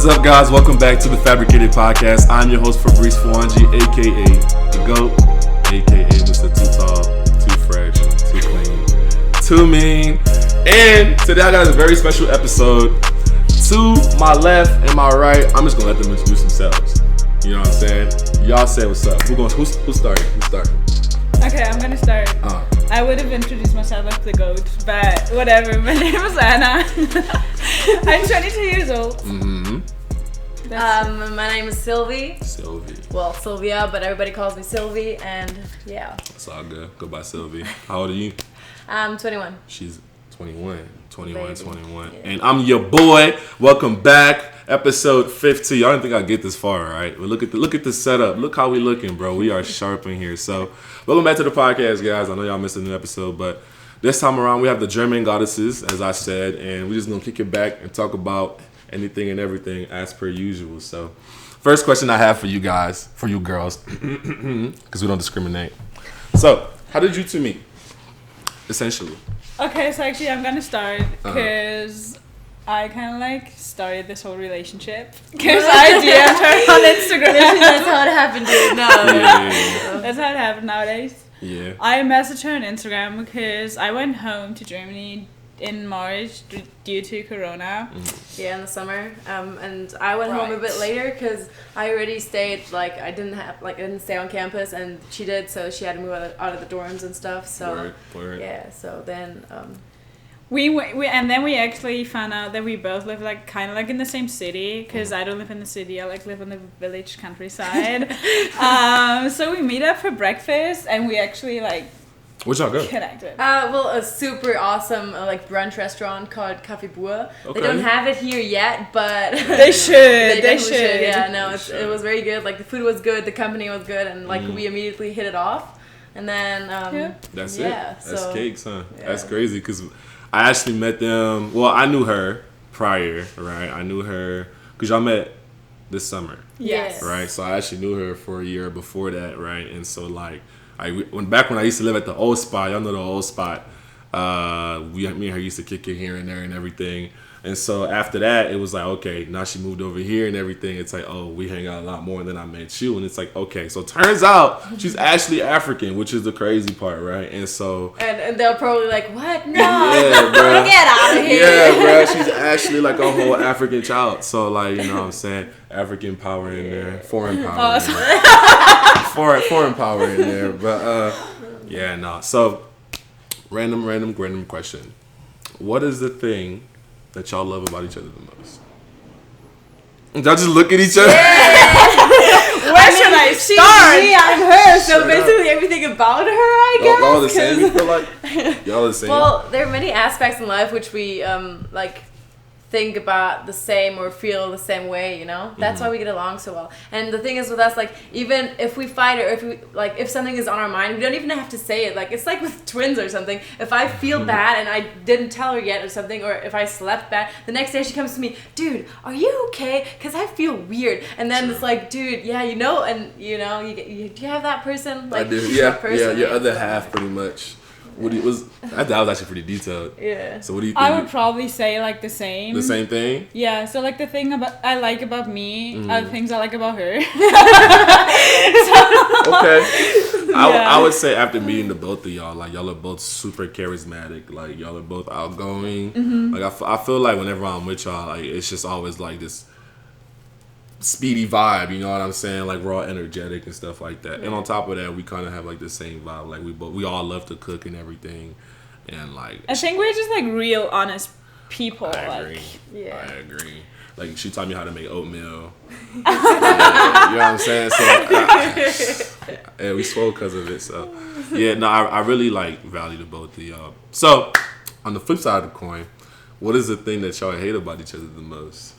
is up, guys? Welcome back to the Fabricated podcast. I'm your host, Fabrice Fwanji, a.k.a. The GOAT, a.k.a. Mr. Too Tall, Too Fresh, Too Clean, Too Mean. And today I got a very special episode. To my left and my right, I'm just going to let them introduce themselves. You know what I'm saying? Y'all say what's up. Who's starting? Okay, I'm going to start. I would have introduced myself as the GOAT, but whatever. My name is Anna. I'm 22 years old. Mm-hmm. My name is Sylvie. Well, Sylvia, but everybody calls me Sylvie, and yeah. It's all good. Go by Sylvie. How old are you? I'm 21. She's 21. Yeah. And I'm your boy. Welcome back. Episode 15. Y'all didn't think I'd get this far, right? But look at the setup. Look how we looking, bro. We are sharp in here. So, welcome back to the podcast, guys. I know y'all missed an episode, but this time around we have the German goddesses, as I said, and we're just gonna kick it back and talk about anything and everything as per usual. So, first question I have for you guys, for you girls, because we don't discriminate. So, how did you two meet? Essentially. Okay, so actually I'm gonna start because I kind of started this whole relationship because I DM'd her on Instagram. That's how it happened, dude. No. Yeah. That's how it happened nowadays. Yeah. I messaged her on Instagram because I went home to Germany in March due to Corona. Yeah, in the summer. And I went home a bit later because I already stayed, I didn't stay on campus, and she did, so she had to move out of the dorms and stuff. So Word. Yeah, so then we actually found out that we both live kind of in the same city because I don't live in the city. I live on the village countryside. So we meet up for breakfast, and we actually where'd y'all go? Connected. A super awesome brunch restaurant called Café Boer. Okay. They don't have it here yet, but they should. They should. Yeah, no, it was very good. The food was good, the company was good, and we immediately hit it off. And then That's it. That's cakes, huh? Yeah. That's crazy because I actually met them. Well, I knew her prior, right? I knew her because y'all met this summer. Yes. Right. So I actually knew her for a year before that, right? And so when I used to live at the old spot, y'all know the old spot. Me and her used to kick it here and there and everything. And so after that, it was okay, now she moved over here and everything. It's we hang out a lot more, and then I met you, and it's okay. So turns out she's actually African, which is the crazy part, right? And so and they're probably what? No, yeah, bro. Get out of here. Yeah, bro. She's actually a whole African child. So you know what I'm saying, African power in there, foreign power. In there. Foreign power in there, but yeah, no. So random question. What is the thing that y'all love about each other the most? Y'all just look at each other. Yeah. Where should I start? Me, I'm her. So basically everything about her, I guess. Y'all the same. You feel y'all the same. Well, there are many aspects in life which we think about the same or feel the same way, you know? That's why we get along so well. And the thing is with us, even if we fight or if we, if something is on our mind, we don't even have to say it. It's with twins or something. If I feel bad and I didn't tell her yet or something, or if I slept bad, the next day she comes to me, dude, are you okay? Because I feel weird. And then it's dude, yeah, you know, and you know, do you have that person? I do. Yeah, your other half pretty much. That was actually pretty detailed. Yeah. So what do you think? I would probably say the same. The same thing? Yeah. So the thing I like about me are the things I like about her. Okay. I would say after meeting the both of y'all, y'all are both super charismatic. Y'all are both outgoing. Mm-hmm. I feel whenever I'm with y'all, it's just always this speedy vibe, you know what I'm saying? We're all energetic and stuff like that. Yeah. And on top of that, we kind of have the same vibe. We all love to cook and everything. And I think we're just real honest people. I agree. Yeah. I agree. She taught me how to make oatmeal. You know what I'm saying? So yeah, we swole because of it. So yeah, no, I really value the both of y'all. So on the flip side of the coin, what is the thing that y'all hate about each other the most?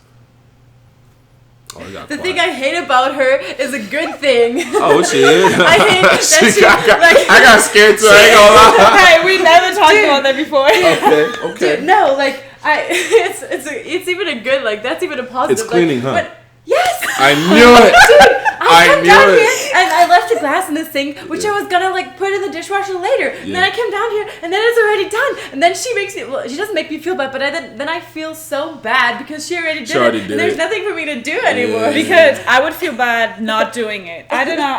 The thing I hate about her is a good thing. Oh, shit. I hate that I got scared too, I ain't gonna lie. Hey, we never talked about that before. Okay. Dude, no, it's even a good, that's even a positive. It's cleaning, huh? But yes! I knew it. Dude, I knew it. And I I left the glass in the sink, which I was gonna like put in the dishwasher later. And then I came down here, and then it's already done. And then she makes me. Well, she doesn't make me feel bad, but then I feel so bad because she already did it. And there's nothing for me to do anymore. Because I would feel bad not doing it. I don't know.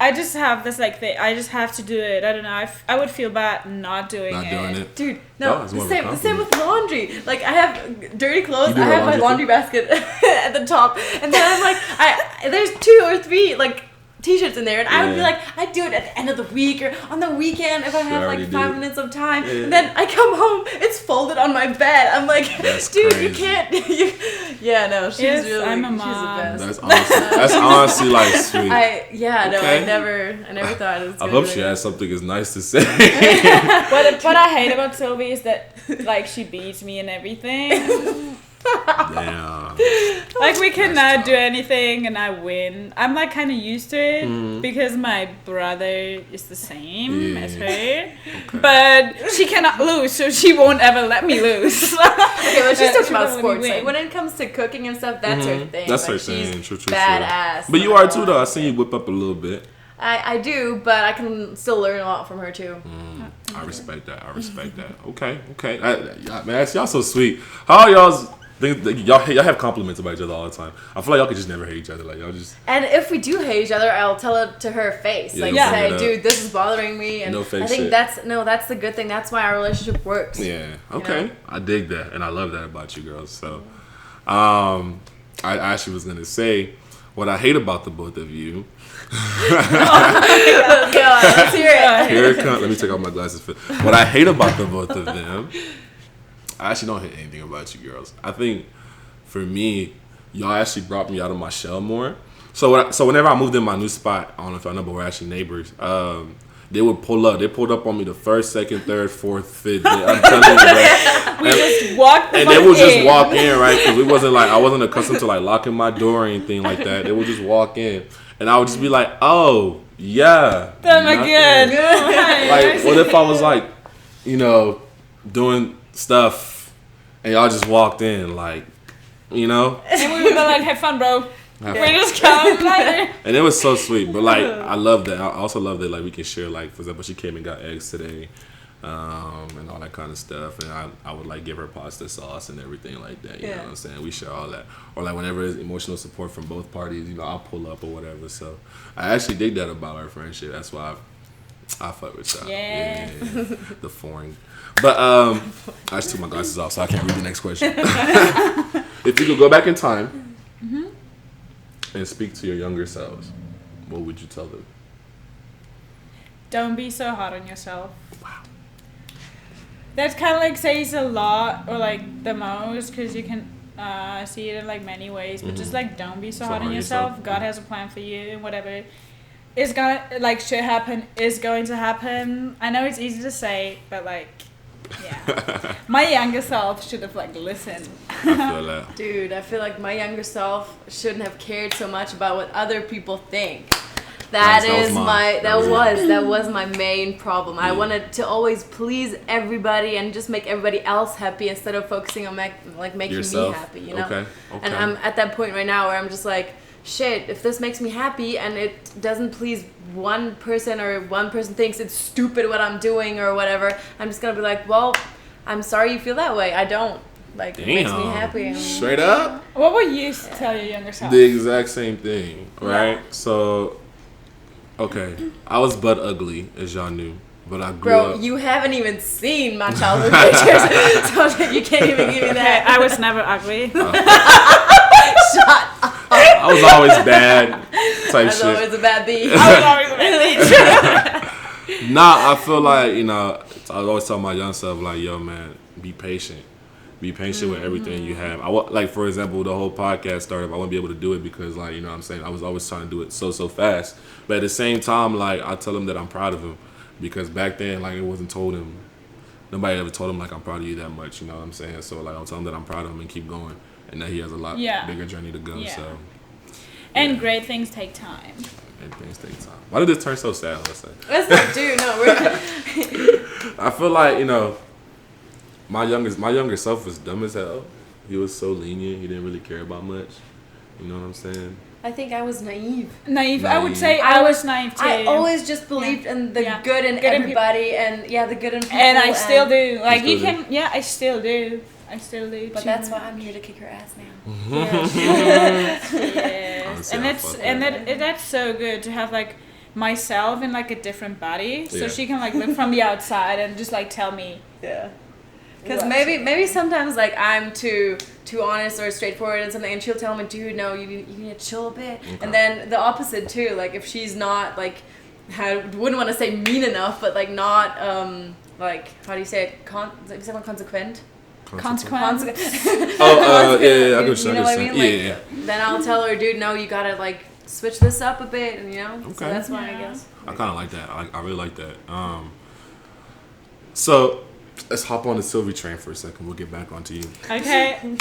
I just have this like thing. I just have to do it. I don't know. I would feel bad not doing it. Dude, no. The same with laundry. Like I have dirty clothes. I have my laundry basket at the top, and then I'm like, there's 2 or 3 like t-shirts in there, and I would be like, I do it at the end of the week or on the weekend if I have like 5 minutes of time. And then I come home, it's folded on my bed. I'm like, dude, you can't. She's really. I'm a mom. She's the best. That's honestly like sweet. I never thought it was. I hope she has something as nice to say. What I hate about Sylvie is that like she beats me and everything. Damn. Like we cannot do anything and I win. I'm like kind of used to it because my brother is the same as her. Okay. But she cannot lose, so she won't ever let me lose. Okay, but she's talking about sports. Like when it comes to cooking and stuff, that's her thing. That's like, her thing. True. Badass. But you are too, though. I seen you whip up a little bit. I do, but I can still learn a lot from her too. I respect that. Okay. Man, y'all so sweet. How y'all's y'all have compliments about each other all the time. I feel like y'all could just never hate each other. Like y'all just. And if we do hate each other, I'll tell it to her face. Say, dude, this is bothering me. And no fake I think shit. that's the good thing. That's why our relationship works. Yeah. Okay. You know? I dig that, and I love that about you girls. So, I actually was gonna say what I hate about the both of you. Let's hear it. Here it comes. Let me take off my glasses. What I hate about the both of them. I actually don't hate anything about you girls. I think for me, y'all actually brought me out of my shell more. So whenever I moved in my new spot, I don't know if y'all know, but we're actually neighbors. They would pull up. They pulled up on me the first, second, third, fourth, fifth day. I'm telling you, bro. Just walked and they would just walk in, right? Because it wasn't like I wasn't accustomed to like locking my door or anything like that. They would just walk in, and I would just be like, "Oh yeah." Oh my god. Like, what if I was like, doing stuff, and y'all just walked in, like, And we would be like, "Have fun, bro." We just come later. And it was so sweet, but like I love that. I also love that like we can share, like, for example, she came and got eggs today, and all that kind of stuff, and I would like give her pasta sauce and everything like that. You know what I'm saying? We share all that, or like whenever there's emotional support from both parties, I'll pull up or whatever. So I actually dig that about our friendship. That's why I fuck with y'all. Yeah. The foreign. But I just took my glasses off, so I can't read the next question. If you could go back in time. And speak to your younger selves, what would you tell them? Don't be so hard on yourself. Wow. That kind of like says a lot, or like the most, because you can see it in like many ways. But just like don't be so hard on yourself. God has a plan for you, and whatever is gonna should happen is going to happen. I know it's easy to say, but like. Yeah, my younger self should have listened. I feel that. Dude, I feel like my younger self shouldn't have cared so much about what other people think. That was my main problem. I wanted to always please everybody and just make everybody else happy instead of focusing on making yourself. Me happy. Okay. And I'm at that point right now where I'm just like, shit, if this makes me happy and it doesn't please one person, or one person thinks it's stupid what I'm doing or whatever, I'm just gonna be like, well, I'm sorry you feel that way. I don't. It makes me happy. Straight up? What would you tell your younger self? The exact same thing, right? Yeah. So, okay, I was butt ugly, as y'all knew. But I grew up. You haven't even seen my childhood pictures, so you can't even give me that. I was never ugly. Shut up. I was always bad. I was always a bad bee. I was always a bad bee. Nah, I feel like, I always tell my young self, like, yo, man, be patient. Be patient with everything you have. For example, the whole podcast started, I wouldn't be able to do it because, what I'm saying, I was always trying to do it so fast. But at the same time, I tell him that I'm proud of him. Because back then, it wasn't told him. Nobody ever told him, I'm proud of you that much, you know what I'm saying? So, I'll tell him that I'm proud of him and keep going. And that he has a lot bigger journey to go, so. And great things take time. And things take time. Why did this turn so sad, let's say? That's not true, no, we're... I feel like, my younger self was dumb as hell. He was so lenient. He didn't really care about much. You know what I'm saying? I think I was naive. Naive. I would say I was naive too. I always just believed in the good in everybody and the good in people. And I still do. Like you you can, I still do. But that's why I'm here to kick her ass now. Yes. And that's so good to have like myself in like a different body, so she can like look from the outside and just like tell me. Yeah. Because maybe sometimes like I'm too honest or straightforward and something, and she'll tell me, dude, no, you need to chill a bit. Okay. And then the opposite too, like if she's not like, I wouldn't want to say mean enough, but like not like, how do you say it? Is that consequent? Consequence. Oh, yeah, I you know what I mean? Like, then I'll tell her, dude, no, you gotta like switch this up a bit, and Okay. So that's why I guess. I kind of like that. I really like that. So let's hop on the Sylvie train for a second. We'll get back onto you. Okay. She's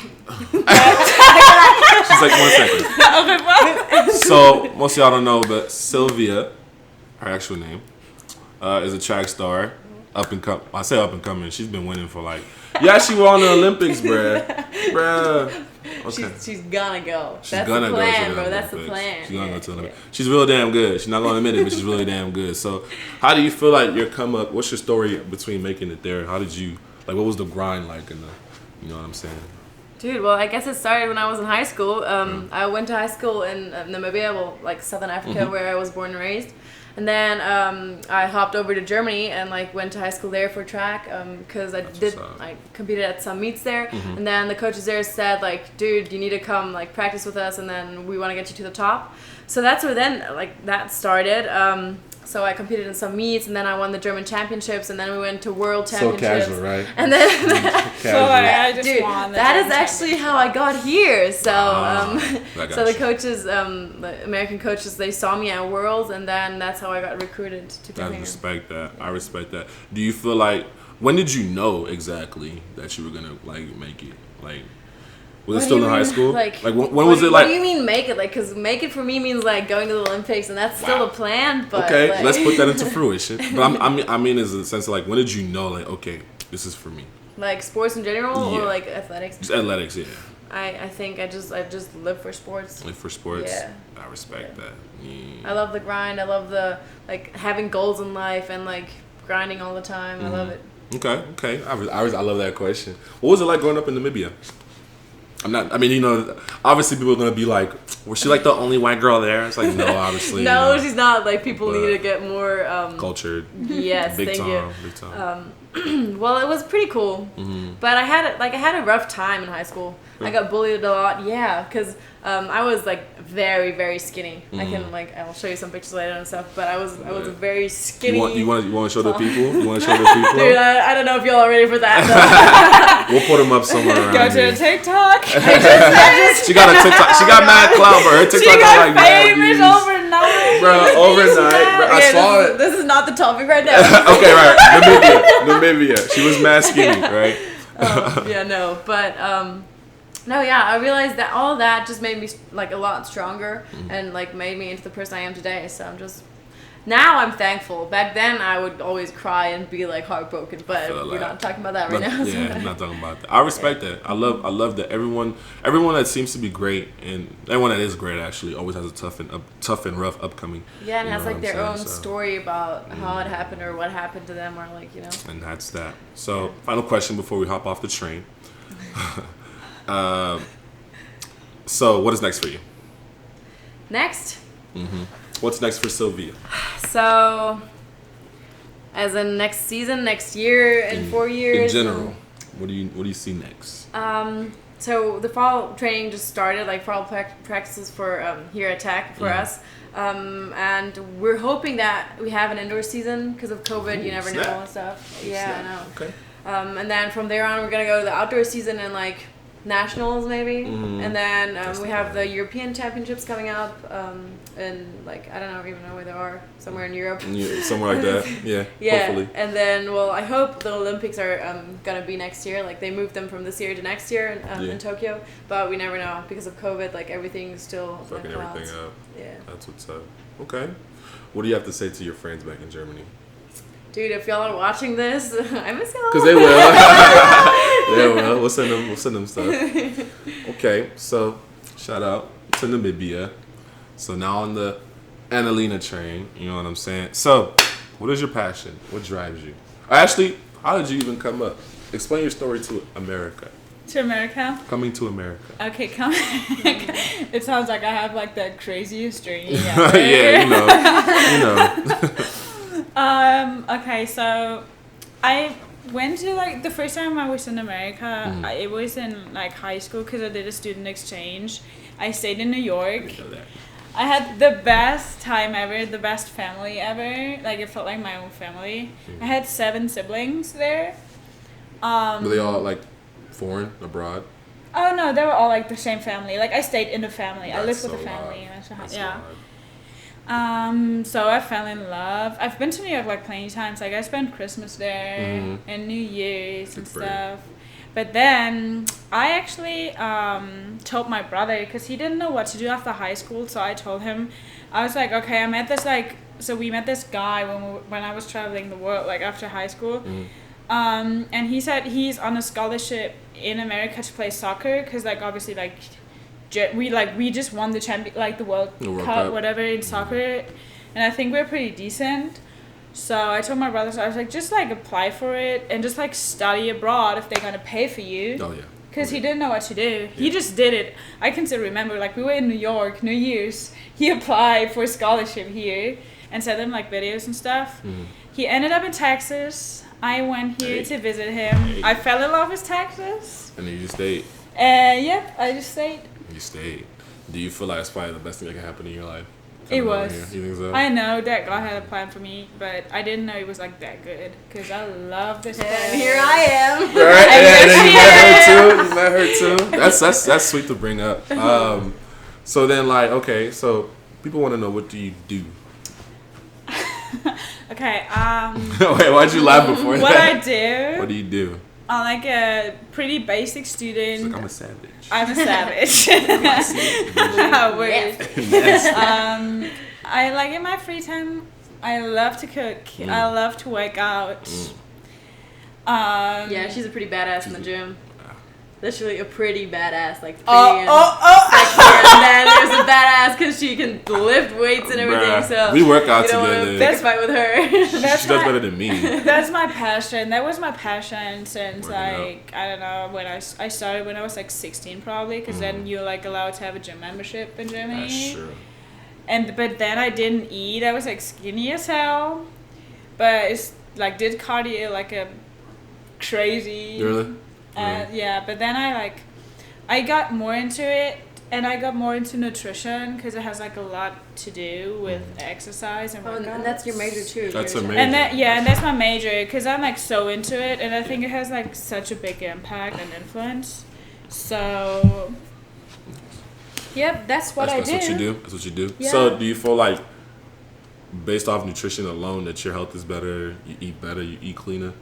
like 1 second. Okay, well. So most of y'all don't know, but Sylvia, her actual name, is a track star. I say up and coming. She's been winning for like. Yeah, she won the Olympics, bruh. Okay. She's gonna go. That's the plan, bro. That's the plan. She's gonna go to the Olympics. She's real damn good. She's not gonna admit it, but she's really damn good. So, how do you feel like your come up? What's your story between making it there? How did you what was the grind like? You know what I'm saying? Dude, well, I guess it started when I was in high school. I went to high school in Namibia, like Southern Africa, where I was born and raised. And then I hopped over to Germany and like went to high school there for track because I competed at some meets there. And then the coaches there said like, dude, you need to come like practice with us, and then we want to get you to the top. So that's where then like that started. So I competed in some meets, and then I won the German championships, and then we went to world championships. So casual, right? And then so like, I just won the that is actually how I got here. So so the you. coaches, the American coaches, they saw me at Worlds, and then that's how I got recruited to come here. I respect that. Do you feel like, when did you know exactly that you were gonna like make it? Like, was it still in high school? Like when was it like? What do you mean make it? Like, because make it for me means like going to the Olympics, and that's still the plan. But okay, like, let's put that into fruition. But I mean, as a sense of like, when did you know like, okay, this is for me? Like sports in general, or like athletics? Just athletics, yeah. I think I just live for sports. Live for sports. Yeah. I respect that. I love the grind. I love the like having goals in life and like grinding all the time. I love it. Okay. I love that question. What was it like growing up in Namibia? Obviously people are going to be like, was she like the only white girl there? It's like, no, obviously. No, she's not. Like, people need to get more... cultured. Yes, big thank time, you. Big time. Well, it was pretty cool. But I had a rough time in high school. I got bullied a lot, because I was like very, very skinny. I can I'll show you some pictures later and stuff. But I was a very skinny. You want to show the people? You want to show the people? Dude, I don't know if y'all are ready for that. We'll put them up somewhere around Go to here. TikTok. She got a TikTok. She got mad clout, bro. Her TikTok She got like famous overnight. Bro, overnight. Bro, I saw it. This is not the topic right now. Okay, right. Namibia. She was mad skinny, right? I realized that all that just made me like a lot stronger and like made me into the person I am today. So now I'm thankful. Back then I would always cry and be like heartbroken, but we're not talking about that right now. Yeah, I'm not talking about that. I respect that. I love that everyone that seems to be great, and everyone that is great actually always has a tough and rough upcoming. Yeah, and has like their own story about how it happened or what happened to them, or like, you know. And that's that. So final question before we hop off the train. So what is next for you? Next? What's next for Sylvia? So, as in next season, next year, in 4 years? In general, what do you see next? So the fall training just started, like fall practices for here at Tech for us. And we're hoping that we have an indoor season because of COVID. You never know and stuff. Yeah, I know. Okay. And then from there on, we're gonna go to the outdoor season and like nationals maybe, and then we have the European Championships coming up, and like I don't even know where they are, somewhere in Europe. Somewhere like that. Yeah. Hopefully. And then I hope the Olympics are gonna be next year. Like they moved them from this year to next year in Tokyo, but we never know because of COVID. Like everything's still fucking everything up. Yeah. That's what's up. Okay. What do you have to say to your friends back in Germany? Dude, if y'all are watching this, I miss y'all. Because they will. They will. We'll send them stuff. Okay, so shout out to Namibia. So now on the Annalena train, you know what I'm saying? So, what is your passion? What drives you? Actually, how did you even come up? Explain your story to America. To America? Coming to America. Okay, come. It sounds like I have like the craziest journey ever. Yeah, you know. Okay, so I went to like the first time I was in America. It was in like high school because I did a student exchange. I stayed in New York. I had the best time ever, the best family ever. Like, it felt like my own family. I had 7 siblings there. Were they all like foreign, abroad? Oh no, they were all like the same family. Like, I stayed in the family. I lived with the family. So I fell in love. I've been to New York like plenty of times. Like, I spent Christmas there and New Year's and stuff. But then I actually told my brother, because he didn't know what to do after high school. So I told him, I was like, okay, we met this guy when I was traveling the world, like after high school. And he said he's on a scholarship in America to play soccer, because like obviously like we just won the World Cup, whatever, in soccer, and I think we're pretty decent. So I told my brother, so I was like, just like apply for it and just like study abroad if they're gonna pay for you. Oh yeah. Because he didn't know what to do. He just did it. I can still remember, like, we were in New York, New Year's. He applied for a scholarship here and sent them like videos and stuff. He ended up in Texas. I went here to visit him. I fell in love with Texas. And then you stayed. Yep, I just stayed. You stayed. Do you feel like it's probably the best thing that can happen in your life? It was. You think so? I know that God had a plan for me, but I didn't know it was like that good, because I love this place. And here I am. Right? And you met her too. That's sweet to bring up. So then, like, okay, so people want to know, what do you do? Okay. Wait, why'd you laugh before that? What I do? What do you do? I'm like a pretty basic student. She's like, I'm a savage. I'm a savage. I like in my free time, I love to cook. I love to work out. Yeah, she's a pretty badass in the gym. Literally a pretty badass, like pretty and then there's a badass because she can lift weights and everything. So we work out you don't together. Want to pick a fight with her. She does better than me. That's my passion. That was my passion since I don't know, when I started when I was like 16 probably, because then you're like allowed to have a gym membership in Germany. That's true. But then I didn't eat. I was like skinny as hell, but it's like did cardio like a crazy. Really? Yeah, but then I got more into it, and I got more into nutrition because it has like a lot to do with exercise and workouts. And that's your major too. That's a major. And that's my major, because I'm like so into it, and I think it has like such a big impact and influence. So, yep, that's what I do. That's what you do. That's what you do. Yeah. So, do you feel like, based off nutrition alone, that your health is better? You eat better. You eat cleaner.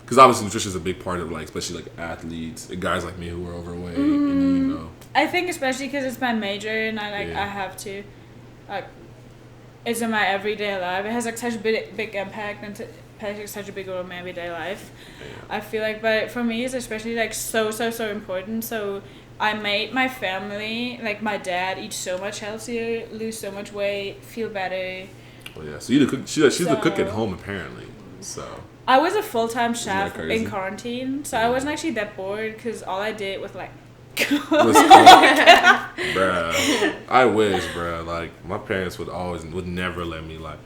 Because obviously nutrition is a big part of, like, especially like athletes, guys like me who are overweight. And, you know. I think especially because it's my major, and I have to, like, it's in my everyday life. It has like such a big impact and plays such a big role in my everyday life. Yeah. I feel like, but for me, it's especially like so important. So I made my family, like my dad, eat so much healthier, lose so much weight, feel better. Oh yeah, so you the cook. She's the cook at home apparently. So. I was a full-time chef in quarantine, so I wasn't actually that bored because all I did was like. Bruh, I wish, bruh. Like my parents would never let me like.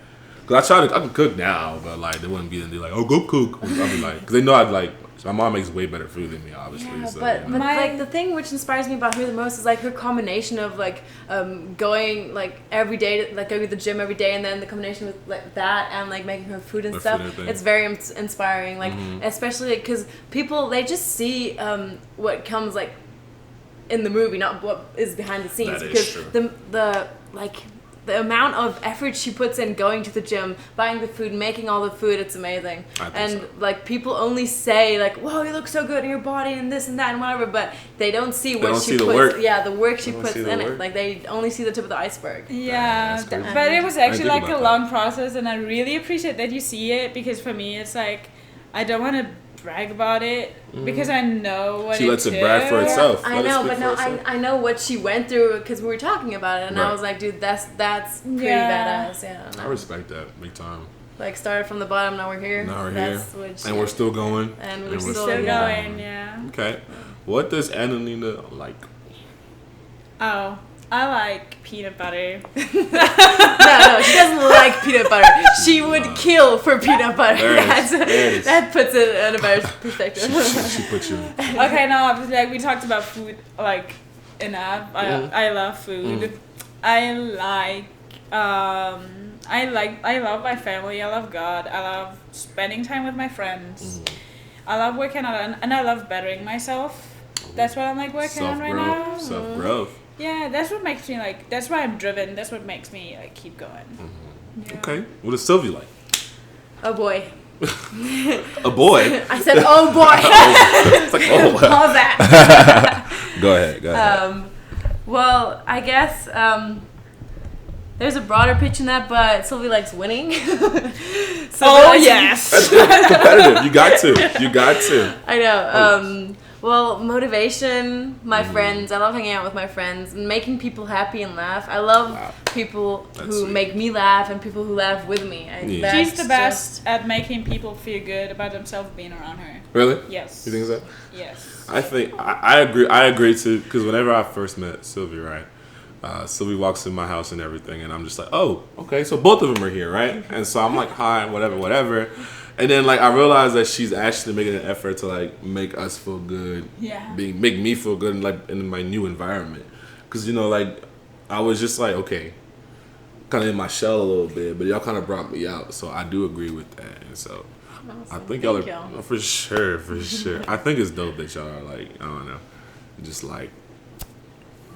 Cause I can cook now, but like they wouldn't be like, oh, go cook. I'd be like, cause they know I'd like. My mom makes way better food than me, obviously. Yeah, so, but like the thing which inspires me about her the most is like her combination of like going like every day, like going to the gym every day, and then the combination with like that and like making her food and stuff. It's very inspiring, like especially because people they just see what comes like in the movie, not what is behind the scenes. That because is true. The amount of effort she puts in going to the gym, buying the food, making all the food, it's amazing. And like people only say like, "Whoa, you look so good in your body," and this and that and whatever, but they don't see what she puts. Yeah, the work she puts in it. Like they only see the tip of the iceberg. Yeah, but it was actually like a long process, and I really appreciate that you see it, because for me it's like I don't want to brag about it because I know what she lets it brag for Yeah, itself. I know, but no, I know what she went through because we were talking about it, and I Right. was like, dude, that's pretty Yeah. badass. Yeah, I respect that big time. like started from the bottom, now we're here. Now we're That's here, what she, and we're still going. and we're Still still going, yeah. Okay, what does Annalena like? Oh, I like peanut butter. No, she doesn't like peanut butter. She would kill for peanut butter. There it is. That puts it in a better perspective. She put you. Okay, no, obviously, like we talked about food, like enough. I love food. I love my family. I love God. I love spending time with my friends. I love working out, and I love bettering myself. That's what I'm like working on right now. Self-growth. Yeah, that's what makes me like. That's why I'm driven. That's what makes me like keep going. Yeah. Okay, what does Sylvia like? Oh boy. A boy. I said, oh boy. It's like, oh. Pause that. Go ahead. Well, I guess there's a broader pitch in that, but Sylvia likes winning. Yes. That's competitive. You got to. I know. Well, motivation, my friends. I love hanging out with my friends and making people happy and laugh. I love people who make me laugh and people who laugh with me. She's the best at making people feel good about themselves being around her. Really? Yes. You think so? Yes. I think I agree. I agree too. Because whenever I first met Sylvia, right, Sylvia walks in my house and everything, and I'm just like, oh, okay, so both of them are here, right? And so I'm like, hi, whatever. And then like I realized that she's actually making an effort to like make us feel good, make me feel good in my new environment. Because like I was just like, okay, kind of in my shell a little bit, but y'all kind of brought me out. So I do agree with that, and so Awesome. I think y'all are for sure. I think it's dope that y'all are like, I don't know, just like.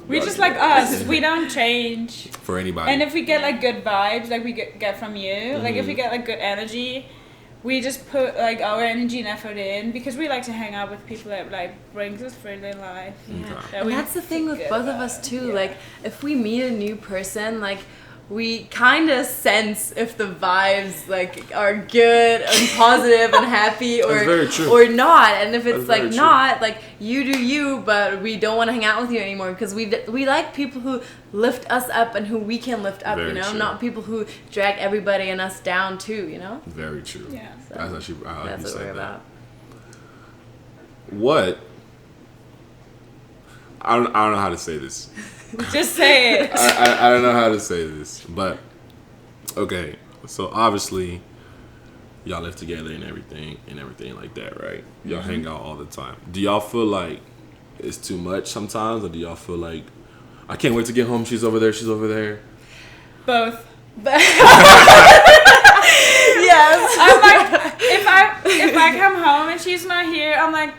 We just like us. We don't change for anybody. And if we get like good vibes, like we get from you, like if we get like good energy, we just put like our energy and effort in because we like to hang out with people that like brings us further in life. Yeah. And that's the thing with both of us too. Like if we meet a new person, like we kind of sense if the vibes like are good and positive and happy or not. And if it's like not, like you do you, but we don't want to hang out with you anymore because we like people who lift us up and who we can lift up, very true. Not people who drag everybody and us down too, Very true. Yeah. So that's actually that's what we're about. What? I don't know how to say this. Just say it. I don't know how to say this, but okay. So obviously, y'all live together and everything like that, right? Y'all hang out all the time. Do y'all feel like it's too much sometimes, or do y'all feel like I can't wait to get home? She's over there. Both. Yes. I'm like, if I come home and she's not here, I'm like,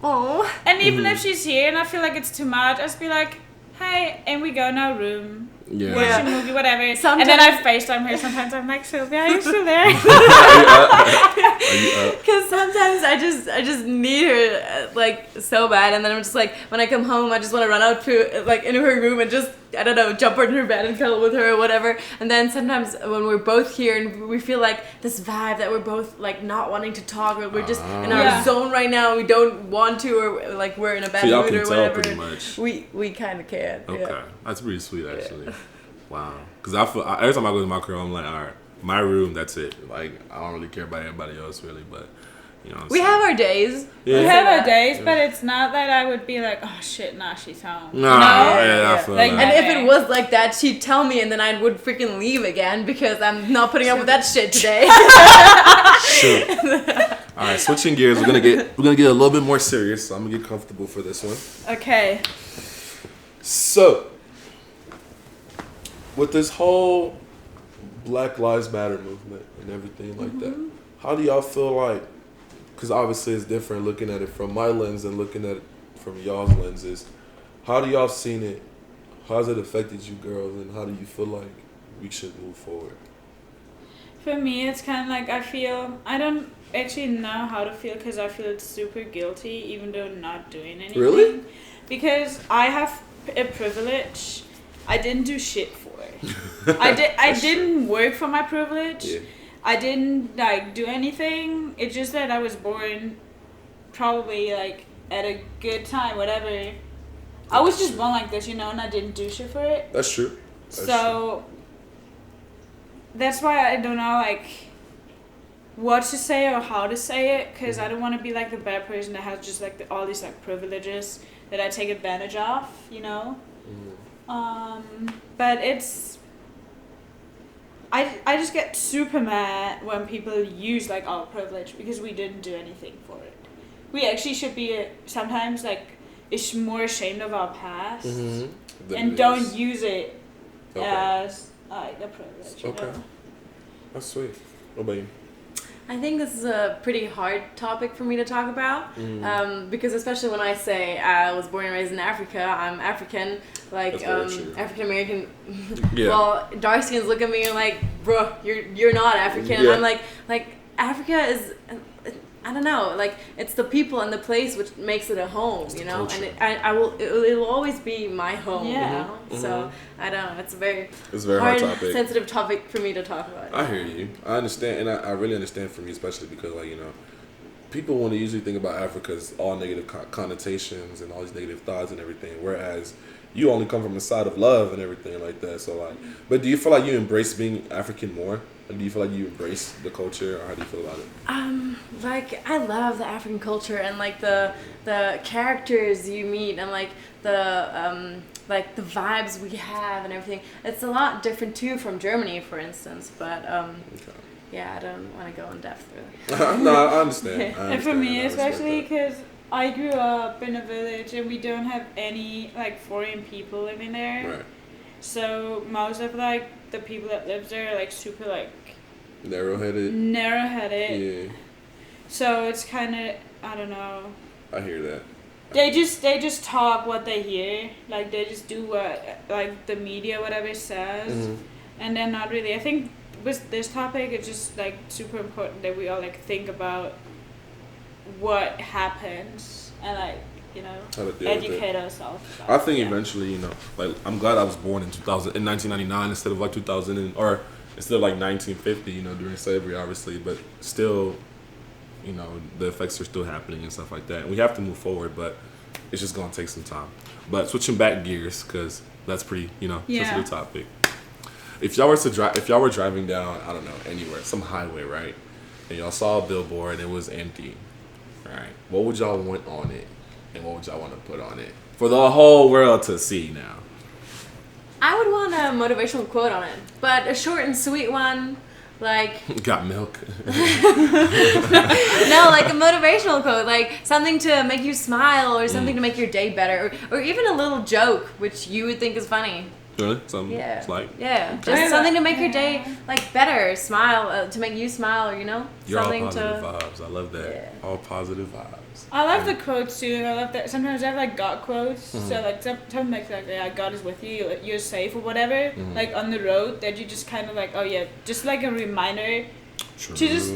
oh. And even if she's here and I feel like it's too much, I just be like, hey, and we go in our room. Yeah. Watch a movie, whatever. Sometimes, and then I FaceTime her. Sometimes I'm like, Sylvia, are you still there? Are you up? Because sometimes I just need her like so bad, and then I'm just like, when I come home, I just want to run out to like into her room and just, I don't know, jump on her bed and cuddle with her or whatever. And then sometimes when we're both here and we feel like this vibe that we're both like not wanting to talk, or we're just in our zone right now, we don't want to, or like we're in a bad so y'all mood can or tell whatever. pretty much. We kind of can. Okay, yeah. That's pretty sweet actually. Wow, because I feel every time I go to my crib, I'm like, all right, my room, that's it. Like I don't really care about anybody else really, but we have our days. Yeah. We have our days, but it's not that I would be like, oh shit, nah, she's home. No, I feel like, that. And if it was like that, she'd tell me, and then I would freaking leave again because I'm not putting up with that shit today. Sure. All right, switching gears, we're gonna get a little bit more serious. So I'm gonna get comfortable for this one. Okay. So, with this whole Black Lives Matter movement and everything like that, how do y'all feel like? Because obviously it's different looking at it from my lens and looking at it from y'all's lenses. How do y'all seen it? How has it affected you girls, and how do you feel like we should move forward? For me, it's kind of like I don't actually know how to feel because I feel super guilty even though not doing anything. Really? Because I have a privilege I didn't do shit for it. I didn't work for my privilege. Yeah. I didn't like do anything. It's just that I was born probably like at a good time, whatever. I was just born like this, and I didn't do shit for it. That's true. That's why I don't know like what to say or how to say it, because I don't want to be like the bad person that has just like all these like privileges that I take advantage of, But it's I just get super mad when people use like our privilege because we didn't do anything for it. We actually should be sometimes like is more ashamed of our past and don't use it as like a privilege. Okay, that's sweet. What about you? I think this is a pretty hard topic for me to talk about because especially when I say I was born and raised in Africa, I'm African, like African American. Yeah. Well, dark skins look at me and like, bro, you're not African. Yeah. I'm like Africa is. I don't know, like it's the people and the place which makes it a home, and it'll always be my home, So I don't know, it's a very hard topic. Sensitive topic for me to talk about. I hear you. I understand, and I really understand from you, especially because people want to usually think about Africa as all negative connotations and all these negative thoughts and everything, whereas you only come from a side of love and everything like that. So but do you feel like you embrace being African more? Do you feel like you embrace the culture, or how do you feel about it? Like I love the African culture and like the characters you meet and like the vibes we have and everything. It's a lot different too from Germany, for instance. But yeah, I don't want to go in depth really. No, I understand. And for me, especially because I grew up in a village and we don't have any like foreign people living there. Right. So most of like the people that live there are like super like narrow-headed. Yeah. So it's kind of, I don't know. I hear that. They just talk what they hear. Like they just do what like the media whatever says, and then not really. I think with this topic, it's just like super important that we all like think about what happens and like. Educate ourselves. I think eventually, like I'm glad I was born in 1999 instead of like 2000 or instead of like 1950, during slavery, obviously. But still, the effects are still happening and stuff like that. And we have to move forward, but it's just gonna take some time. But switching back gears, because that's pretty, sensitive topic. If y'all were driving down, I don't know, anywhere, some highway, right, and y'all saw a billboard and it was empty, right? What would y'all want on it? And what would y'all want to put on it for the whole world to see now? I would want a motivational quote on it, but a short and sweet one, like... Got milk? No, like a motivational quote, like something to make you smile or something to make your day better, or even a little joke, which you would think is funny. Really? Something? Yeah. Like? Yeah. Just something to make your day like better, smile, to make you smile, You're something all positive vibes. I love that. Yeah. All positive vibes. I love the quotes too. I love that. Sometimes I have like God quotes. So like something like God is with you, you're safe or whatever. Like on the road, that you just kind of like, oh yeah, just like a reminder. True. To just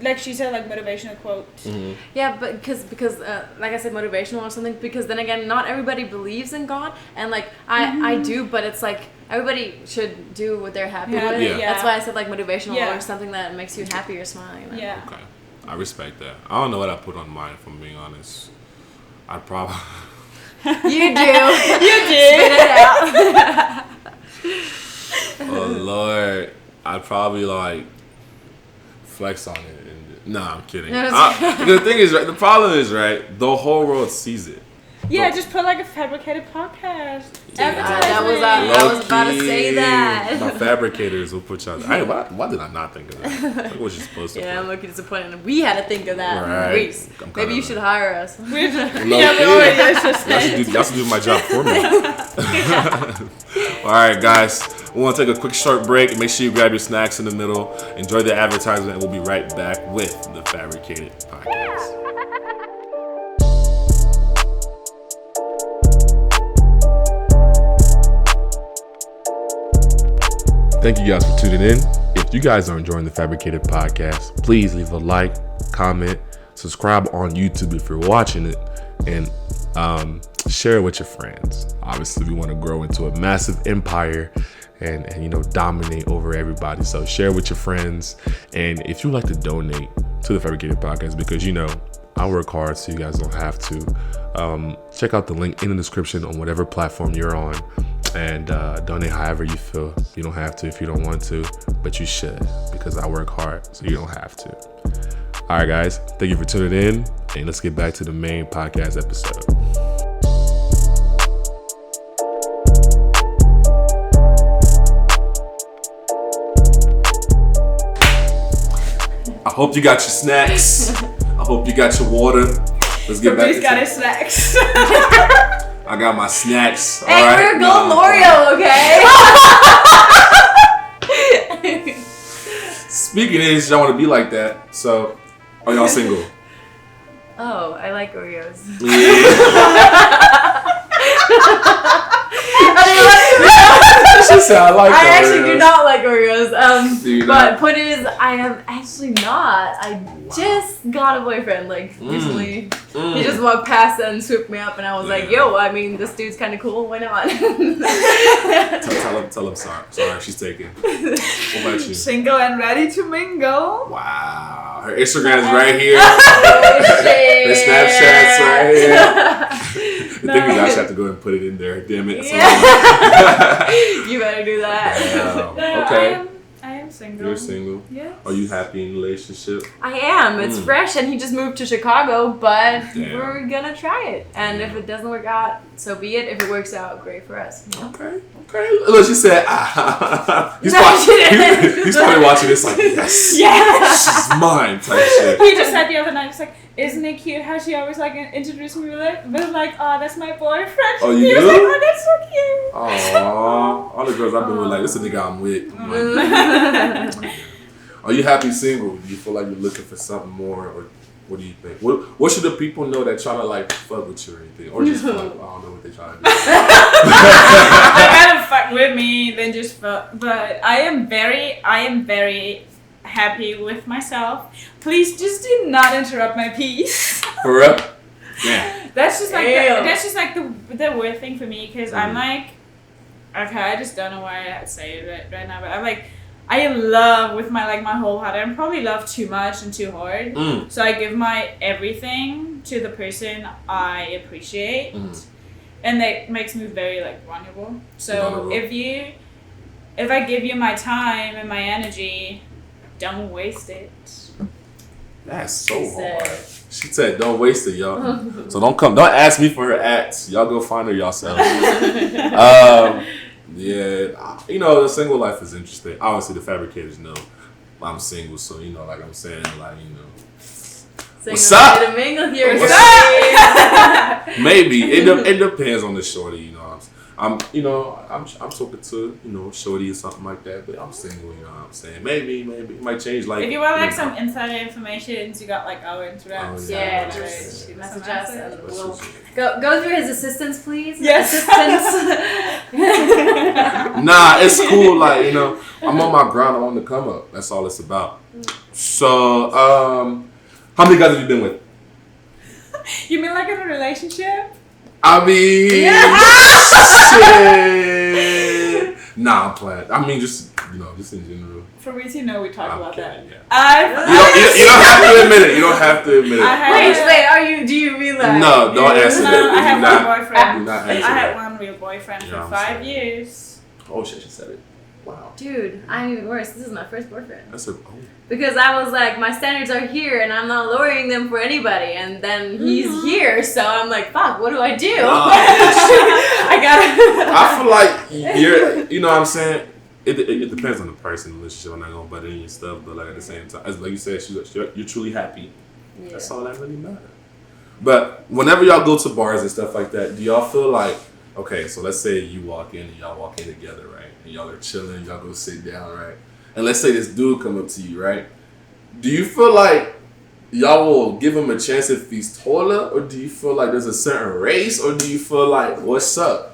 like she said, like motivational quotes. Yeah, but because like I said, motivational or something. Because then again, not everybody believes in God, and like I do, but it's like everybody should do what they're happy with. Yeah. That's why I said like motivational or something that makes you happy or smile. Yeah. Okay. I respect that. I don't know what I put on mine, if I'm being honest. I'd probably... You do. You do. Spit it out. Oh, Lord. I'd probably, like, flex on it. Nah, I'm kidding. The thing is, right, the problem is, right, the whole world sees it. Yeah, just put like a Fabricated podcast. Yeah. I was about to say that. My fabricators will put y'all. Why did I not think of that? What was you supposed to? Yeah, I'm looking disappointed. We had to think of that. Right. Maybe you should hire us. Y'all should do my job for me. All right, guys. We want to take a quick short break. Make sure you grab your snacks in the middle. Enjoy the advertisement, and we'll be right back with the Fabricated podcast. Thank you guys for tuning in. If you guys are enjoying the Fabricated podcast, please leave a like, comment, subscribe on YouTube if you're watching it, and share it with your friends. Obviously, we want to grow into a massive empire and dominate over everybody. So share with your friends. And if you like to donate to the Fabricated podcast, because I work hard so you guys don't have to. Check out the link in the description on whatever platform you're on, and donate however you feel. You don't have to if you don't want to, but you should, because I work hard so you don't have to. All right, guys, thank you for tuning in, and let's get back to the main podcast episode. I hope you got your snacks. I hope you got your water. Let's get back to got his snacks. I got my snacks. Hey, all right? we're going L'Oreo, okay? Speaking of this, y'all want to be like that. So, are y'all single? Oh, I like Oreos. Yeah. She said I like Oreos. I actually do not like Oreos. Do you but not? point is, I am actually not. I just got a boyfriend recently. He just walked past and swooped me up, and I was like, "Yo, I mean, this dude's kind of cool. Why not?" Tell him sorry, she's taken. What about you? Single and ready to mingle. Wow, her Instagram is right here. Oh, shit. Her Snapchat's right here. The thing is, I just have to go and put it in there. Damn it. Yeah. You better do that. Wow. Okay. I am single. You're single. Yes. Are you happy in a relationship? I am. It's fresh, and he just moved to Chicago, but Damn. we're gonna try it. And if it doesn't work out, so be it. If it works out, great for us. Okay. Look, she said, he's probably watching this like, yes, she's mine type shit. He just said the other night, it's like, isn't it cute how she always introduced me with oh, that's my boyfriend. Oh, you he do? was like, oh, that's so cute. Aww. All the girls I've been with, like, this is the nigga I'm with. I'm like, are you happy single? Do you feel like you're looking for something more, or what do you think? What should the people know that trying to like fuck with you or anything, or just fuck? I don't know what they trying to do. I'd rather fuck with me than just fuck. But I am very happy with myself. Please just do not interrupt my peace. For real? Yeah. That's just like the weird thing for me, because I'm like, okay, I just don't know why I say it right now, but I'm like, I love with my whole heart. I probably love too much and too hard. So I give my everything to the person I appreciate, and that makes me very vulnerable. So if I give you my time and my energy, don't waste it. That's so hard. She said, "Don't waste it, y'all." So don't ask me for her acts. Y'all go find her yourself. Yeah, the single life is interesting. Obviously, the Fabricators know I'm single, so like I'm saying, what's up? To mingle here. What's up? Maybe it depends on the shorty. I'm talking to shorty or something like that, but I'm single. You know what I'm saying? Maybe it might change. If you want some insider information, you got our Instagram. Just message us and we'll go through his assistants, please. Yes. Nah, it's cool. I'm on my grind. I want to come up. That's all it's about. So, how many guys have you been with? You mean in a relationship? I mean, shit. Nah, I'm playing. I mean, just in general. For reason, we talk about that. Yeah. You don't have to admit it. You don't have to admit it. Wait. Do you mean that? No, don't answer that. I had one boyfriend. Do not answer I that. had one real boyfriend for 5 years. Oh shit, she said it. Wow. Dude, I'm even worse. This is my first boyfriend. That's Because I was like, my standards are here, and I'm not lowering them for anybody. And then he's here, so I'm like, fuck, what do I do? I feel like you're. You know what I'm saying? It depends on the person, the relationship. I'm not gonna butt in your stuff, but at the same time, as you said, you're truly happy. Yeah. That's all that really matters. But whenever y'all go to bars and stuff like that, do y'all feel like, okay, so let's say you walk in and y'all walk in together, right? And y'all are chilling, y'all go sit down, right? And let's say this dude come up to you, right? Do you feel like y'all will give him a chance if he's taller, or do you feel like there's a certain race, or do you feel like, what's up?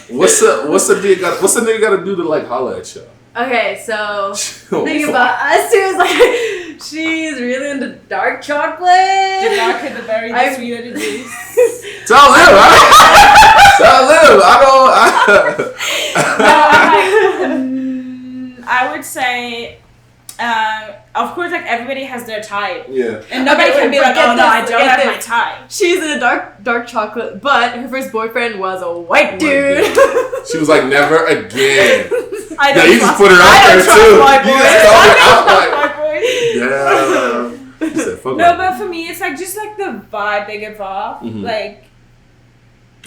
What's the nigga got to do to holler at y'all? Okay, so the thing about us two is she's really into dark chocolate. The darker the berry, the sweeter the juice. Tell him, right? Tell him. I would say of course, like everybody has their type. Yeah. And nobody can be like, oh no, I don't have my this. type. She's in a dark chocolate, but her first boyfriend was a white dude. She was like, never again. I don't you just put her out there too. You just called her out like, yeah. You said, fuck no, but for me, it's like just like the vibe they give off. Mm-hmm. Like,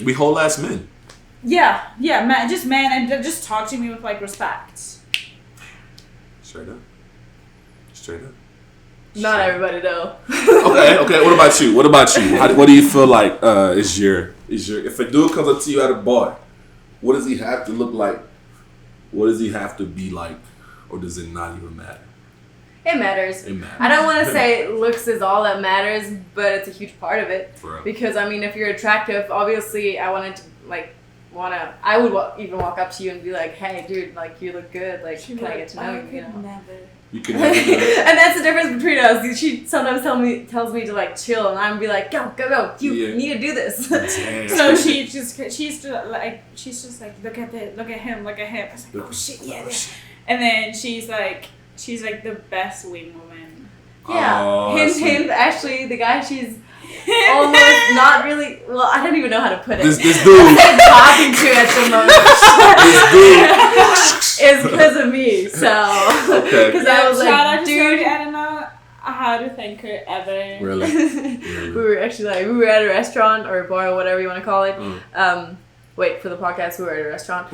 we whole ass men. yeah, man, and just talk to me with like respect. Straight up. Not everybody though. Okay. What about you? What do you feel like is your if a dude comes up to you at a bar, what does he have to look like? What does he have to be like? Or does it not even matter? It matters. I don't want to say looks is all that matters, but it's a huge part of it. Because I mean, if you're attractive, obviously I would even walk up to you and be like, hey dude, like you look good, like can I get to know you? Never. You can never do that. And that's the difference between us. She sometimes tells me to like chill, and I'm be like, go, you need to do this. So she's just like look at him. I was like, oh shit, yeah. And then she's like the best wing woman. Yeah, Oh, him. Actually, the guy she's almost not really. Well, I don't even know how to put it. This dude talking to at the moment. Is because of me. So because I was like, dude, I don't know how to thank her ever. Really? We were actually we were at a restaurant or a bar or whatever you want to call it. Wait, for the podcast, we were at a restaurant.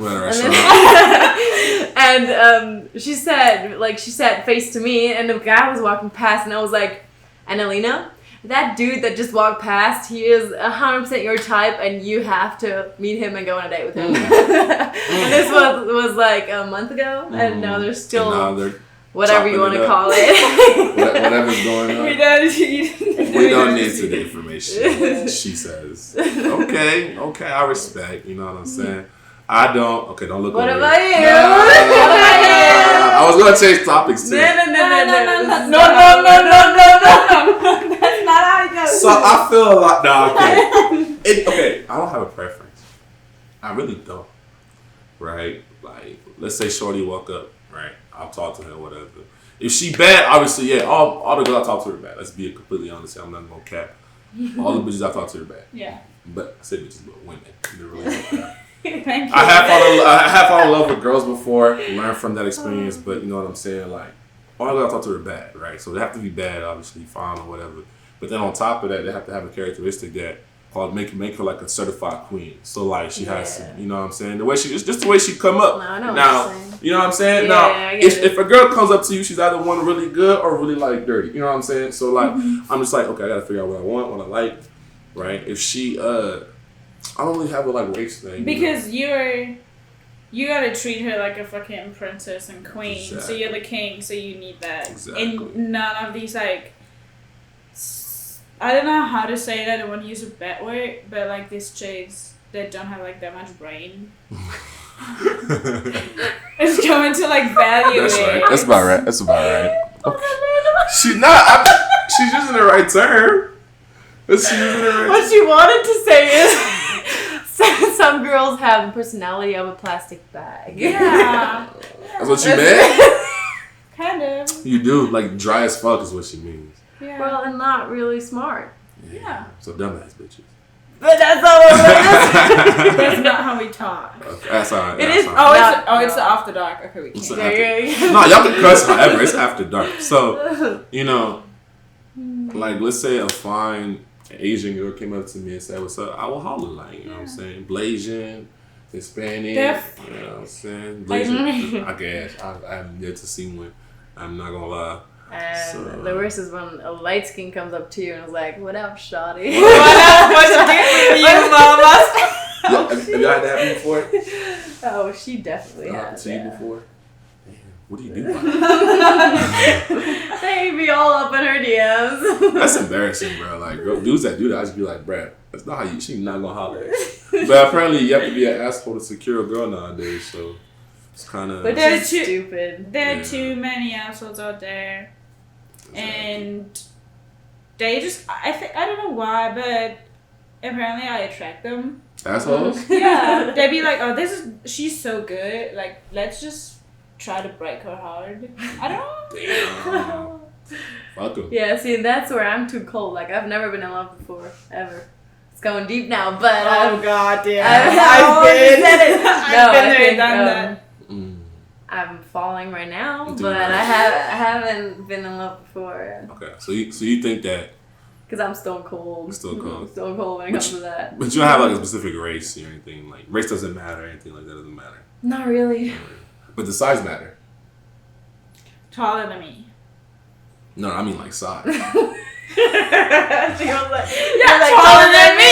And she said face to me, and the guy was walking past, and I was like, Annalena, that dude that just walked past, he is 100% your type, and you have to meet him and go on a date with him. And this was like a month ago, and now they're still whatever you want to call it. Whatever's going on. We don't need the information. She says. Okay, I respect. You know what I'm saying? I don't. Okay, don't look. What over about here. you? I was gonna change topics too. No. No. That's not how it goes. So I feel a lot. Nah, okay. Okay, I don't have a preference. I really don't. Right? Like, let's say Shorty walk up. Right? I'll talk to her, whatever. If she bad, obviously, yeah. All the girls I talk to her bad. Let's be completely honest. I'm not gonna cap. All the bitches I talk to her bad. Yeah. But I say bitches, but women. They're really bad. Thank you. I have fallen in love with girls before, learned from that experience, but you know what I'm saying? Like, all the girls I talk to her bad, right? So they have to be bad, obviously, fine or whatever. But then on top of that, they have to have a characteristic that called make her like a certified queen. So like she has to, you know what I'm saying? The way she it's just the way she come up. No, I know now, what you're saying. you know what I'm saying? Yeah, Now, I get if a girl comes up to you, she's either one really good or really like dirty. You know what I'm saying? So like I'm just like, okay, I gotta figure out what I want, what I like, right? If she I don't really have a like race thing. Because you gotta treat her like a fucking princess and queen. Exactly. So you're the king, so you need that. Exactly. And none of these like I don't know how to say it, I don't want to use a bad word, but like these chicks that don't have like that much brain. It's going to like value That's it. right. That's about right. Okay. She's not. She's using the right term. What she wanted to say is some girls have the personality of a plastic bag. Yeah. That's what you meant? Kind of. You do. Like dry as fuck is what she means. Yeah. Well, and not really smart. Yeah. So dumbass bitches. But that's not what it is. That's not how we talk. Okay, that's all right. It is. It's after dark. Okay, we can't. No, y'all can cuss however. It's after dark. So, you know, like let's say a fine Asian girl came up to me and said, "What's up?" I will holler like, you know what I'm saying? Blasian, Hispanic, you know what I'm saying? Blasian, I guess. I'm yet to see one. I'm not gonna lie. And the worst is when a light skin comes up to you and is like, "What up, shawty?" What's good with you, mama? Have you had that happen before? Oh, she definitely has. Seen you before? Damn, what do you do? They be all up in her DMs. That's embarrassing, bro. Like dudes that do that, I just be like, bruh, that's not how you. She's not gonna holler. But apparently, you have to be an asshole to secure a girl nowadays. So it's kind of. But they're stupid. There are too many assholes out there. And they just, I don't know why, but apparently I attract them. Assholes? Yeah. They'd be like, oh, she's so good. Like, let's just try to break her heart. I don't know. Damn. Fuck 'em. Yeah, see, that's where I'm too cold. Like, I've never been in love before, ever. It's going deep now, but God, yeah. I've been there, done that. I'm falling right now, You think but you're I right? haven't been in love before. Okay, so you think that? Because I'm stone cold. Stone cold. Stone cold when it comes to that. But you don't have like a specific race or anything. Like race doesn't matter. Anything like that doesn't matter. Not really. But the size matter. Taller than me. No, I mean like size. She goes like, Yeah, like taller than me.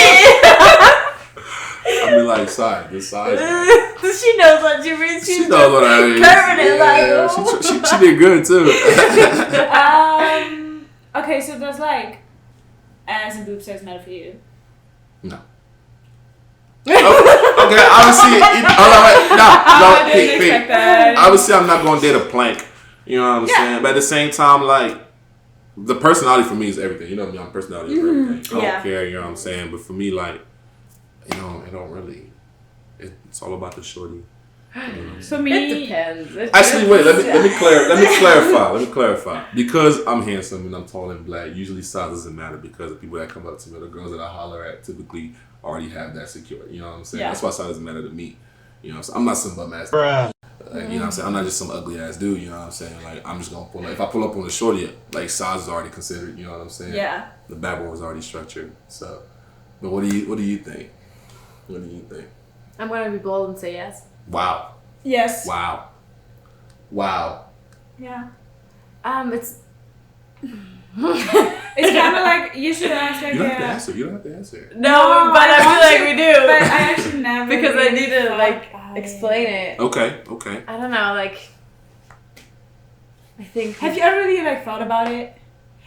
I mean like size. The size. She knows what you mean. She knows what I mean. Curving it like. She did good too. Okay, so there's like ass and boob size matter for you. No. Okay, obviously, I didn't expect that. Obviously, I'm not going to date a plank. You know what I'm saying? But at the same time, like, the personality for me is everything. You know what I mean? Personality is everything. I don't care, you know what I'm saying? But for me, like, it don't really. It's all about the shorty. For me, It depends. Actually, wait. Let me clarify. Because I'm handsome and I'm tall and black, usually size doesn't matter because the people that come up to me, the girls that I holler at, typically already have that secure. You know what I'm saying? Yeah. That's why size doesn't matter to me. You know, so I'm not some bum ass. Like, you know what I'm saying? I'm not just some ugly ass dude. You know what I'm saying? Like, I'm just gonna pull up. If I pull up on a shorty, like size is already considered. You know what I'm saying? yeah. The backbone was already structured. So, but what do you think? What do you think? I'm gonna be bold and say yes. Wow. Yes. Wow. Yeah. It's It's kind of like you should ask like You don't have to answer. You don't have to answer. no, but I feel like we do. But I actually never because I really need to thought like about explain it. it. Okay. I don't know, like I think. Have you ever really like thought about it?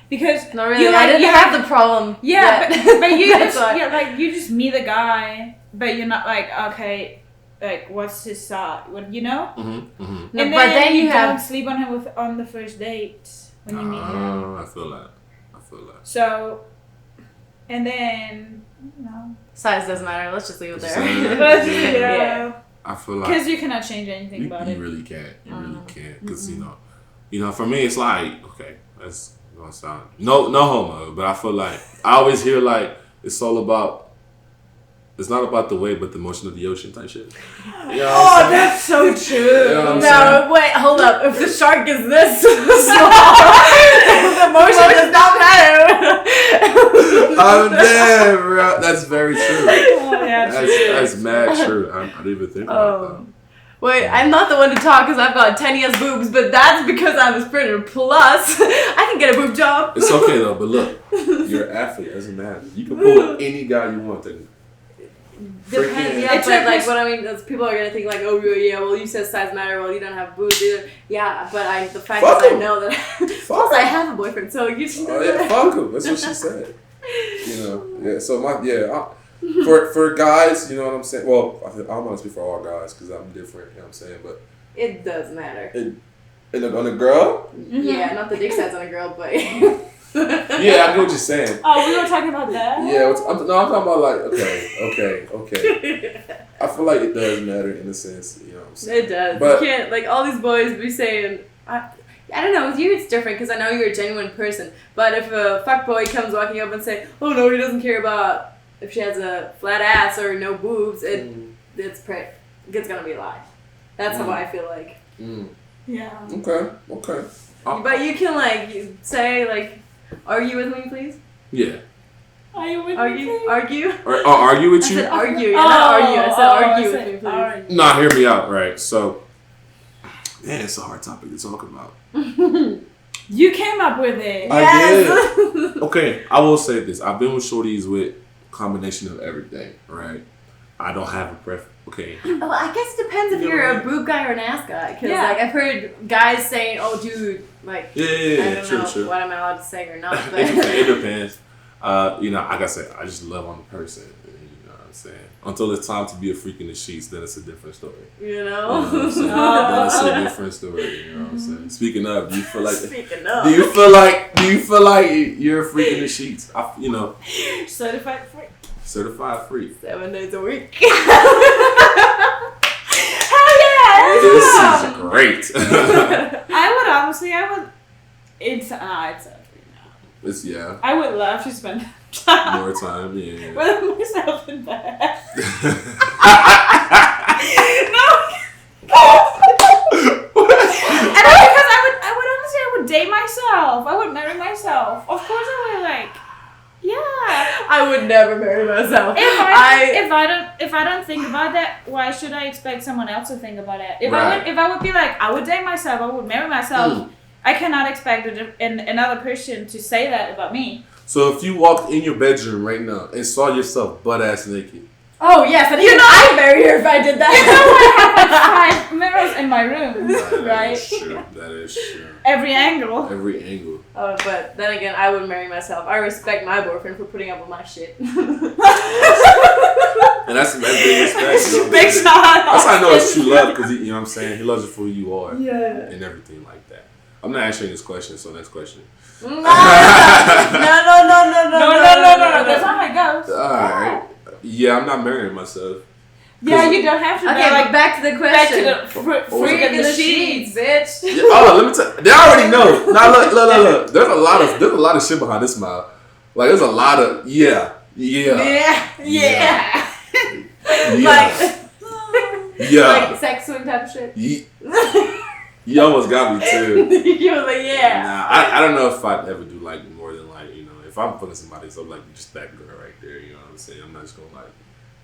Because Not really. you, I like, didn't you have the problem. Yeah, yet. but you That's just why. like you just meet a guy, but you're not like okay, like what's his side? What you know? Mm-hmm. Mm-hmm. No, And but then you don't have. sleep on him on the first date when you meet him. I feel that. So, and then you know, Size doesn't matter. Let's just leave it there. but, Yeah. I feel like because you cannot change anything about you it. really can't. You really can't. Because you know, for me, it's like okay, that's gonna sound no homo, but I feel like I always hear like it's all about. It's not about the wave, but the motion of the ocean type shit. You know what I'm saying? That's so true. You know what I'm saying? No, wait, hold up. If the shark is this small, the motion does not matter. I'm dead, bro. That's very true. Oh, yeah, That's mad true. I didn't even think about that. Wait, I'm not the one to talk because I've got 10 years boobs, but that's because I'm a sprinter. Plus, I can get a boob job. It's okay though, but look, you're an athlete. It doesn't matter. You can pull any guy you want to. Depends, yeah, It's but like like this- what I mean is people are gonna think like, oh yeah, well you said size matter, well you don't have boobs either. Yeah, but the fact Fuck is I him. know that. Plus I have a boyfriend, so you should. Oh yeah, fuck him. That's what she said. You know, yeah. So for guys, you know what I'm saying. Well, I'm gonna speak for all guys because I'm different. You know what I'm saying, but It does matter. on a girl, Yeah, not the dick size on a girl, but. yeah, I get what you're saying. Oh, we were talking about that. Yeah, I'm talking about like okay. I feel like it does matter in a sense, you know what I'm saying? It does. But- You can't, like, all these boys be saying, I don't know, with you it's different because I know you're a genuine person. But if a fuckboy comes walking up and say, oh no, he doesn't care about if she has a flat ass or no boobs, it's gonna be a lie. That's how I feel like. Yeah. Okay. But you can, like, say, like, argue with me, please? Yeah. Are you with me? Argue? Or argue with I you? said argue, yeah, not argue. I said argue with me, please. Argue. Nah, hear me out, right? So, man, it's a hard topic to talk about. You came up with it. Yes. I did. Okay, I will say this. I've been with shorties with combination of everything, right? I don't have a preference. Okay. Well, I guess it depends if You know you're what I a boob guy or an ass guy. Because, Yeah. like, I've heard guys saying, oh, dude, like, Yeah, I don't know true. what I'm allowed to say or not. But It depends. You know, like I said, I just love on the person. You know what I'm saying? Until it's time to be a freak in the sheets, then it's a different story. you You know? know what I'm saying? Then it's a different story. You know what I'm saying? Speaking of, do you feel like? Speaking of. Do you feel like you're a freak in the sheets? You know, Certified freak. certified freak. 7 days a week. Hell yeah! This is great. I would honestly, it's no. It's I would love to spend more time. Yeah. with myself in bed. No. And because I would honestly, I would date myself. I would marry myself. Of course, I would Yeah. I would never marry myself. If I don't think about that, why should I expect someone else to think about it? If I would be like, I would date myself, I would marry myself. I cannot expect another person to say that about me. So if you walked in your bedroom right now and saw yourself butt ass naked. Oh yes, and I'd marry her if I did that. You know I have 5 mirrors in my room, right? That is true. Every angle. Oh, but then again, I would marry myself. I respect my boyfriend for putting up with my shit. And that's big respect. Big shot. That's how I know it's true love, because you know what I'm saying? He loves you for who you are. Yeah. And everything like that. I'm not answering this question, so next question. No. No. That's not how it goes. Alright. Yeah, I'm not marrying myself. Yeah, you don't have to. Okay, like back to the question. Back to the freak in the sheets, bitch. Yeah, let me tell you. They already know. Now look. There's a lot of shit behind this smile. Like there's a lot of yeah. Like sex swing type of shit. You almost got me too. You were like, yeah. Nah, I don't know if I'd ever do like more than like, you know, if I'm fucking somebody, so like just that girl right there, you know what I'm saying? I'm not just gonna like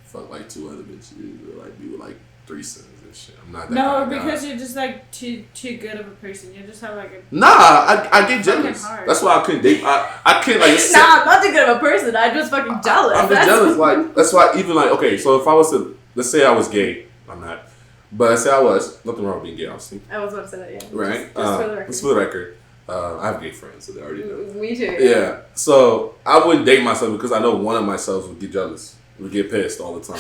fuck like 2 other bitches or like do like threesomes and shit. I'm not that kind of because guy. you're just like too good of a person. You just have like a Nah, I get jealous. That's why I couldn't date. I can't like. Nah, I'm not too good of a person. I'm just fucking jealous. I'm just jealous. Like that's why even like okay, so if I was to let's say I was gay, I'm not. But let's say I was nothing wrong with being gay, obviously. I was about to say that, yeah. Right. Just for the record. I have gay friends, so they already know. Me too. Yeah. So I wouldn't date myself because I know one of myself would get jealous, would get pissed all the time.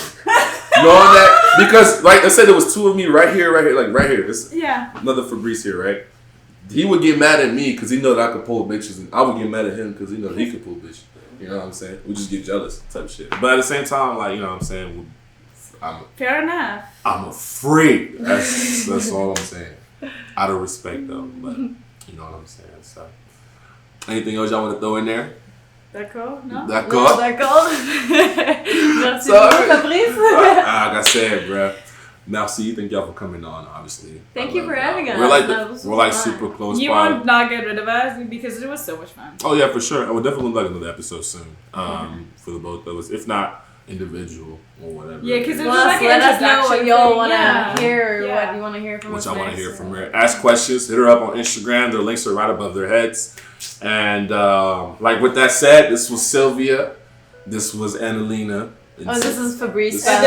Knowing that because like let's say there was 2 of me right here, like right here. This another Fabrice here, right? He would get mad at me because he know that I could pull bitches, and I would get mad at him because he know he could pull bitches. You know what I'm saying? We just get jealous type shit. But at the same time, like you know what I'm saying. Fair enough. I'm afraid. That's all I'm saying. Out of respect, though. But you know what I'm saying. So, anything else y'all want to throw in there? That cool? No. That cool. Merci beaucoup, Fabrice. Like I said, bro. Merci. Thank y'all for coming on. Obviously. Thank you for having us. We're like super close. You won't not get rid of us because it was so much fun. Oh yeah, for sure. I would definitely like another episode soon. For the both of us, if not individual or whatever. Yeah, because let us know what y'all want to hear, or what you want to hear from us. What y'all want to hear from her. Ask questions. Hit her up on Instagram. Their links are right above their heads. And like with that said, this was Sylvia. This was Annalena. This is Fabrice. I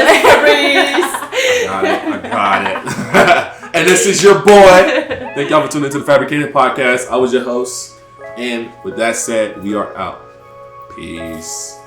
got it. And this is your boy. Thank y'all for tuning into the Fabricated podcast. I was your host. And with that said, we are out. Peace.